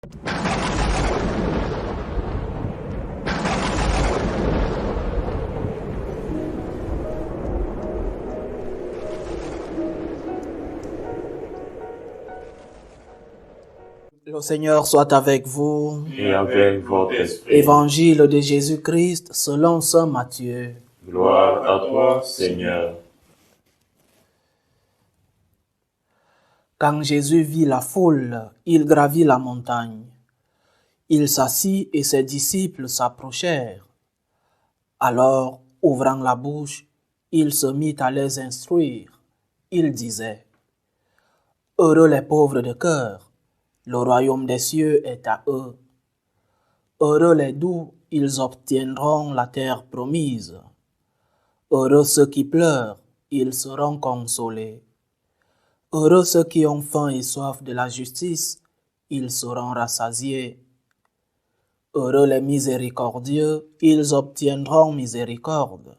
Le Seigneur soit avec vous. Et avec votre esprit. Évangile de Jésus-Christ selon saint Matthieu. Gloire à toi, Seigneur. Quand Jésus vit la foule, il gravit la montagne. Il s'assit et ses disciples s'approchèrent. Alors, ouvrant la bouche, il se mit à les instruire. Il disait: Heureux les pauvres de cœur, le royaume des cieux est à eux. Heureux les doux, ils obtiendront la terre promise. Heureux ceux qui pleurent, ils seront consolés. Heureux ceux qui ont faim et soif de la justice, ils seront rassasiés. Heureux les miséricordieux, ils obtiendront miséricorde.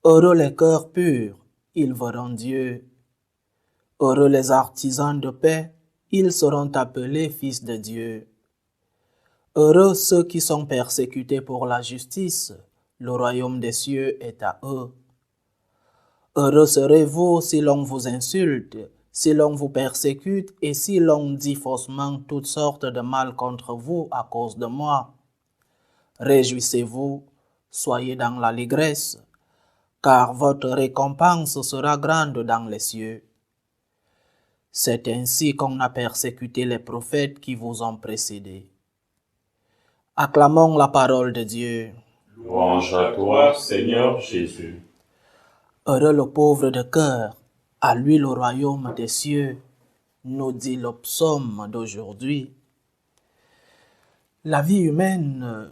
Heureux les cœurs purs, ils verront Dieu. Heureux les artisans de paix, ils seront appelés fils de Dieu. Heureux ceux qui sont persécutés pour la justice, le royaume des cieux est à eux. Heureux serez-vous si l'on vous insulte, si l'on vous persécute et si l'on dit faussement toutes sortes de mal contre vous à cause de moi. Réjouissez-vous, soyez dans l'allégresse, car votre récompense sera grande dans les cieux. C'est ainsi qu'on a persécuté les prophètes qui vous ont précédés. Acclamons la parole de Dieu. Louange à toi, Seigneur Jésus. Heureux le pauvre de cœur, à lui le royaume des cieux, nous dit le psaume d'aujourd'hui. La vie humaine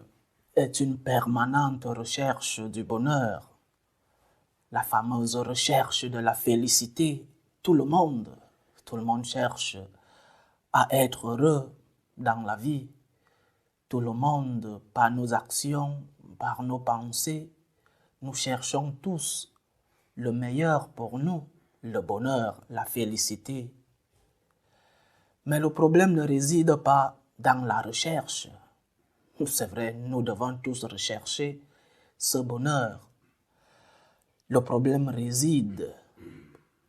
est une permanente recherche du bonheur, la fameuse recherche de la félicité. Tout le monde cherche à être heureux dans la vie. Tout le monde, par nos actions, par nos pensées, nous cherchons tous le meilleur pour nous, le bonheur, la félicité. Mais le problème ne réside pas dans la recherche. C'est vrai, nous devons tous rechercher ce bonheur. Le problème réside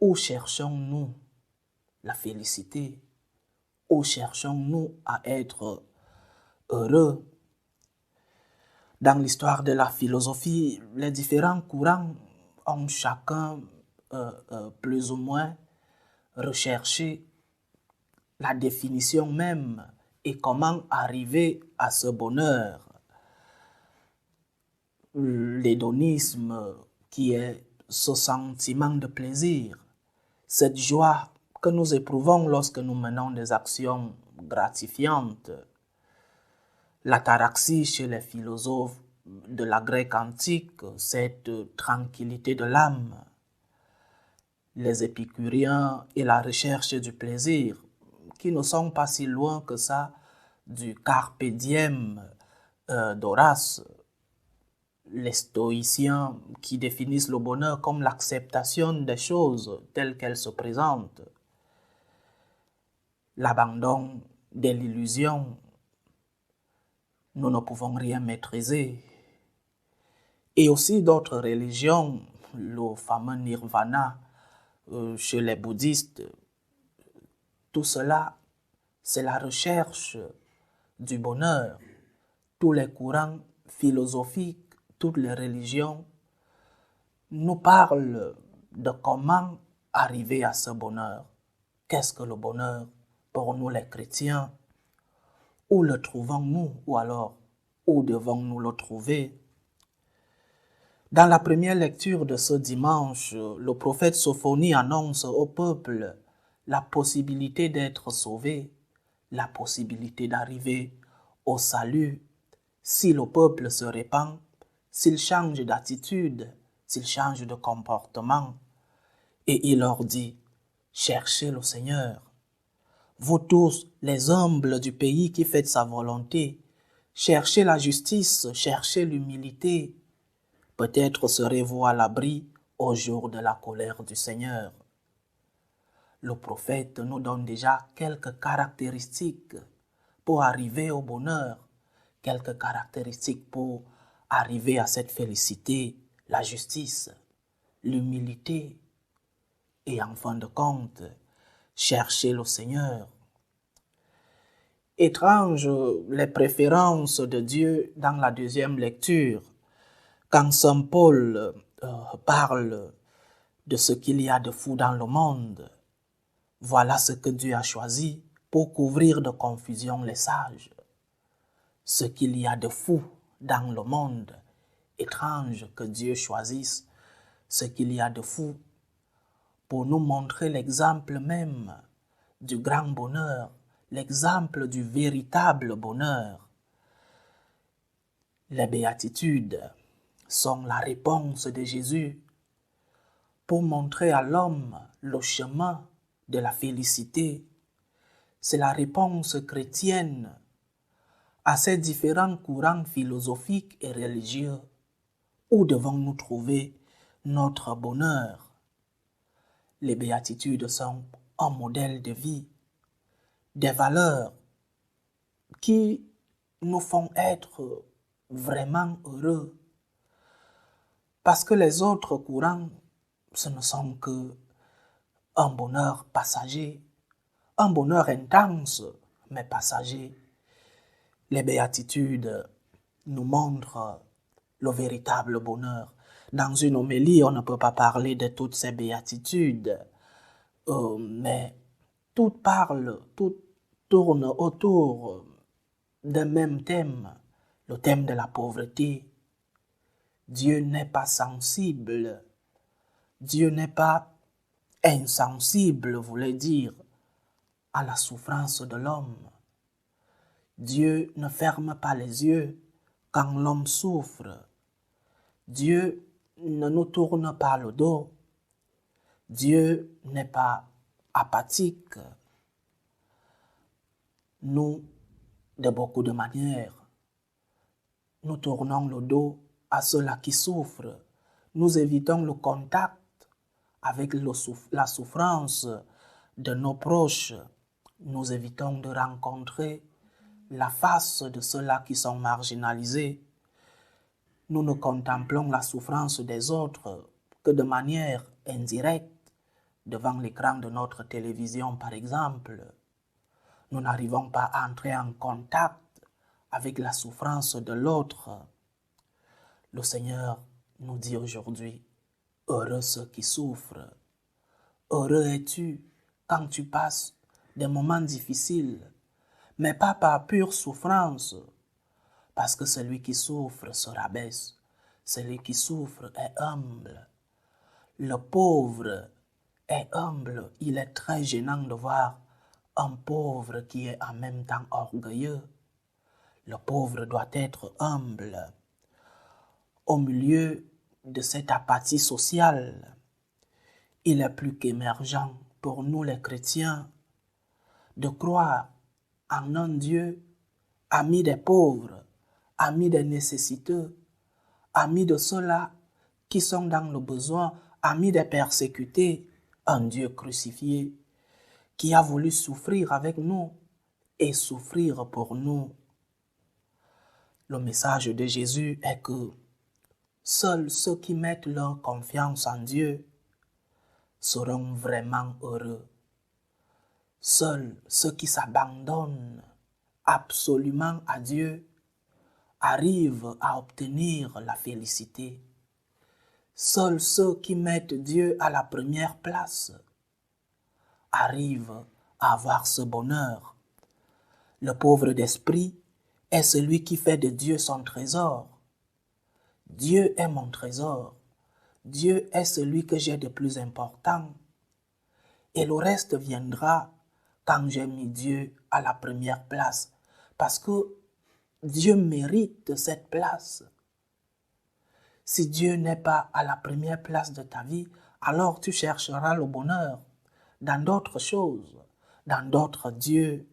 où cherchons-nous la félicité? Où cherchons-nous à être heureux? Dans l'histoire de la philosophie, les différents courants ont chacun plus ou moins recherché la définition même et comment arriver à ce bonheur. L'hédonisme, qui est ce sentiment de plaisir, cette joie que nous éprouvons lorsque nous menons des actions gratifiantes. L'ataraxie chez les philosophes de la Grèce antique, cette tranquillité de l'âme. Les épicuriens et la recherche du plaisir, qui ne sont pas si loin que ça du carpe diem d'Horace. Les stoïciens qui définissent le bonheur comme l'acceptation des choses telles qu'elles se présentent. L'abandon de l'illusion. Nous ne pouvons rien maîtriser. Et aussi d'autres religions, le fameux nirvana chez les bouddhistes. Tout cela, c'est la recherche du bonheur. Tous les courants philosophiques, toutes les religions nous parlent de comment arriver à ce bonheur. Qu'est-ce que le bonheur pour nous les chrétiens? Où le trouvons-nous? Ou alors, où devons-nous le trouver? Dans la première lecture de ce dimanche, le prophète Sophonie annonce au peuple la possibilité d'être sauvé, la possibilité d'arriver au salut si le peuple se répand, s'il change d'attitude, s'il change de comportement. Et il leur dit: cherchez le Seigneur. Vous tous, les humbles du pays qui faites sa volonté, cherchez la justice, cherchez l'humilité. Peut-être serez-vous à l'abri au jour de la colère du Seigneur. Le prophète nous donne déjà quelques caractéristiques pour arriver au bonheur, quelques caractéristiques pour arriver à cette félicité, la justice, l'humilité et en fin de compte, chercher le Seigneur. Étrange les préférences de Dieu dans la deuxième lecture, quand Saint Paul parle de ce qu'il y a de fou dans le monde. Voilà ce que Dieu a choisi pour couvrir de confusion les sages. Ce qu'il y a de fou dans le monde, étrange que Dieu choisisse ce qu'il y a de fou pour nous montrer l'exemple même du grand bonheur, l'exemple du véritable bonheur. Les béatitudes sont la réponse de Jésus pour montrer à l'homme le chemin de la félicité. C'est la réponse chrétienne à ces différents courants philosophiques et religieux. Où devons-nous trouver notre bonheur? Les béatitudes sont un modèle de vie, des valeurs qui nous font être vraiment heureux. Parce que les autres courants, ce ne sont que un bonheur passager, un bonheur intense, mais passager. Les béatitudes nous montrent le véritable bonheur. Dans une homélie, on ne peut pas parler de toutes ces béatitudes, mais toutes parlent, toutes tournent autour d'un même thème, le thème de la pauvreté. Dieu n'est pas sensible, Dieu n'est pas insensible, voulait dire, à la souffrance de l'homme. Dieu ne ferme pas les yeux quand l'homme souffre. Dieu ne nous tourne pas le dos. Dieu n'est pas apathique. Nous, de beaucoup de manières, nous tournons le dos à ceux-là qui souffrent. Nous évitons le contact avec la souffrance de nos proches. Nous évitons de rencontrer la face de ceux-là qui sont marginalisés. Nous ne contemplons la souffrance des autres que de manière indirecte, devant l'écran de notre télévision par exemple. Nous n'arrivons pas à entrer en contact avec la souffrance de l'autre. Le Seigneur nous dit aujourd'hui, heureux ceux qui souffrent. Heureux es-tu quand tu passes des moments difficiles, mais pas par pure souffrance, parce que celui qui souffre se rabaisse, celui qui souffre est humble. Le pauvre est humble, il est très gênant de voir un pauvre qui est en même temps orgueilleux. Le pauvre doit être humble. Au milieu de cette apathie sociale, il est plus qu'émergent pour nous les chrétiens de croire en un Dieu ami des pauvres, ami des nécessiteux, ami de ceux-là qui sont dans le besoin, ami des persécutés, un Dieu crucifié qui a voulu souffrir avec nous et souffrir pour nous. Le message de Jésus est que seuls ceux qui mettent leur confiance en Dieu seront vraiment heureux. Seuls ceux qui s'abandonnent absolument à Dieu arrivent à obtenir la félicité. Seuls ceux qui mettent Dieu à la première place arrivent à avoir ce bonheur. Le pauvre d'esprit est celui qui fait de Dieu son trésor. Dieu est mon trésor. Dieu est celui que j'ai de plus important. Et le reste viendra quand j'ai mis Dieu à la première place. Parce que Dieu mérite cette place. Si Dieu n'est pas à la première place de ta vie, alors tu chercheras le bonheur dans d'autres choses, dans d'autres dieux.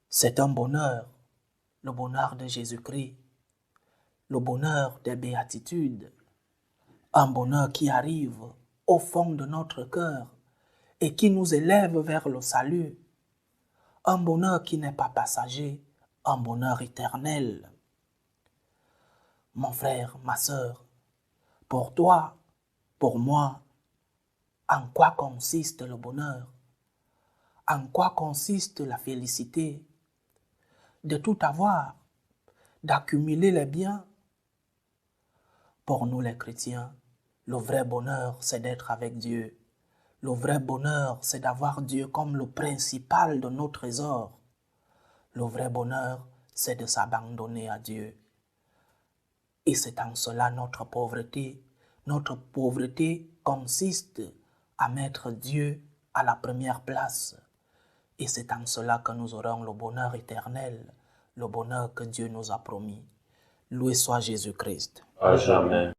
C'est un bonheur, le bonheur de Jésus-Christ, le bonheur des béatitudes, un bonheur qui arrive au fond de notre cœur et qui nous élève vers le salut, un bonheur qui n'est pas passager, un bonheur éternel. Mon frère, ma sœur, pour toi, pour moi, en quoi consiste le bonheur? En quoi consiste la félicité? De tout avoir, d'accumuler les biens. Pour nous les chrétiens, le vrai bonheur, c'est d'être avec Dieu. Le vrai bonheur, c'est d'avoir Dieu comme le principal de nos trésors. Le vrai bonheur, c'est de s'abandonner à Dieu. Et c'est en cela notre pauvreté. Notre pauvreté consiste à mettre Dieu à la première place. Et c'est en cela que nous aurons le bonheur éternel, le bonheur que Dieu nous a promis. Loué soit Jésus-Christ. À jamais.